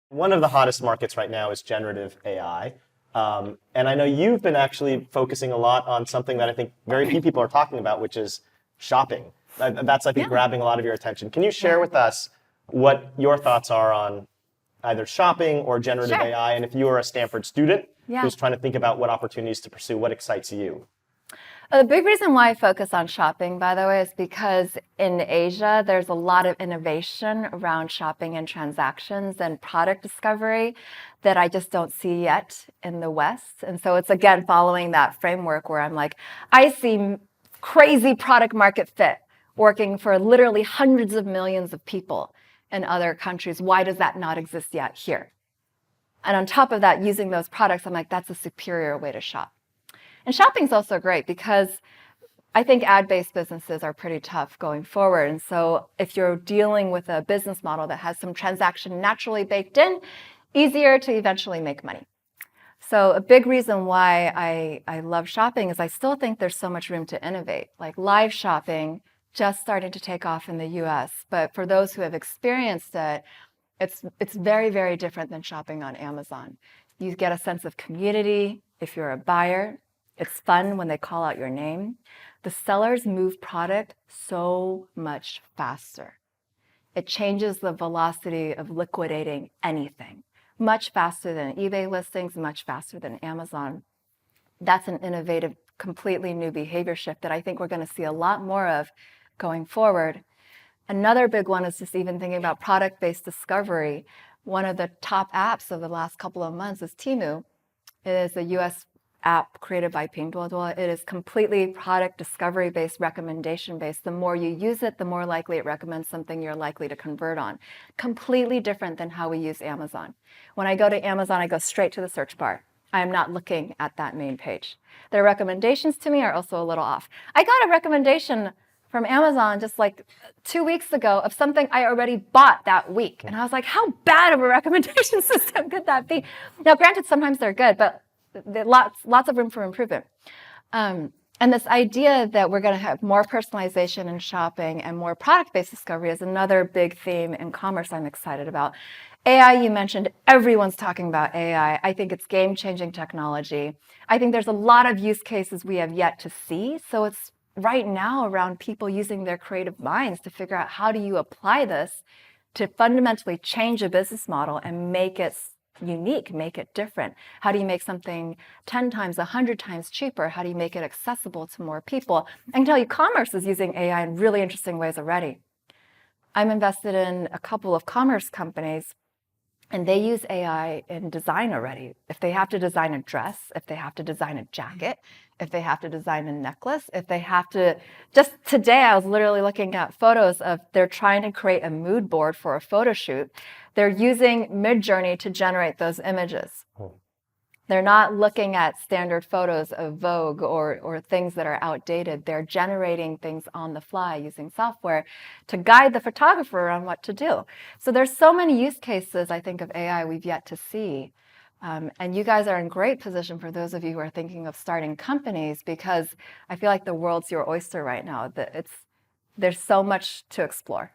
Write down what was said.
One of the hottest markets right now is generative AI. And I know you've been actually focusing a lot on something that I think very few people are talking about, which is shopping. That's, I think, grabbing a lot of your attention. Can you share with us what your thoughts are on either shopping or generative AI? And if you are a Stanford student who's trying to think about what opportunities to pursue, what excites you? The big reason why I focus on shopping, by the way, is because in Asia, there's a lot of innovation around shopping and transactions and product discovery that I just don't see yet in the West. And so it's, again, following that framework where I'm like, I see crazy product market fit working for literally hundreds of millions of people in other countries. Why does that not exist yet here? And on top of that, using those products, I'm like, that's a superior way to shop. And shopping is also great because I think ad-based businesses are pretty tough going forward. And so if you're dealing with a business model that has some transaction naturally baked in, easier to eventually make money. So a big reason why I love shopping is I still think there's so much room to innovate. Like live shopping just starting to take off in the US. But for those who have experienced it, it's very, very different than shopping on Amazon. You get a sense of community if you're a buyer. It's fun when they call out your name. The sellers move product so much faster. It changes the velocity of liquidating anything. Much faster than eBay listings, much faster than Amazon. That's an innovative, completely new behavior shift that I think we're going to see a lot more of going forward. Another big one is just even thinking about product-based discovery. One of the top apps of the last couple of months is Temu. It is a US app created by Pinduoduo. It is completely product discovery based, recommendation based. The more you use it, the more likely it recommends something you're likely to convert on. Completely different than how we use Amazon. When I go to Amazon, I go straight to the search bar. I am not looking at that main page. Their recommendations to me are also a little off. I got a recommendation from Amazon just like 2 weeks ago of something I already bought that week. And I was like, how bad of a recommendation system could that be? Now, granted, sometimes they're good, but lots of room for improvement. And this idea that we're going to have more personalization in shopping and more product-based discovery is another big theme in commerce I'm excited about. AI, you mentioned, everyone's talking about AI. I think it's game-changing technology. I think there's a lot of use cases we have yet to see. So it's right now around people using their creative minds to figure out how do you apply this to fundamentally change a business model and make it unique, make it different. How do you make something 10 times, 100 times cheaper? How do you make it accessible to more people? I can tell you commerce is using AI in really interesting ways already. I'm invested in a couple of commerce companies and they use AI in design already. If they have to design a dress, if they have to design a jacket, if they have to design a necklace, if they have to, just today I was literally looking at photos of they're trying to create a mood board for a photo shoot. They're using Midjourney to generate those images. They're not looking at standard photos of Vogue or things that are outdated. They're generating things on the fly using software to guide the photographer on what to do. So there's so many use cases, I think, of AI we've yet to see. And you guys are in great position for those of you who are thinking of starting companies because I feel like the world's your oyster right now. There's so much to explore.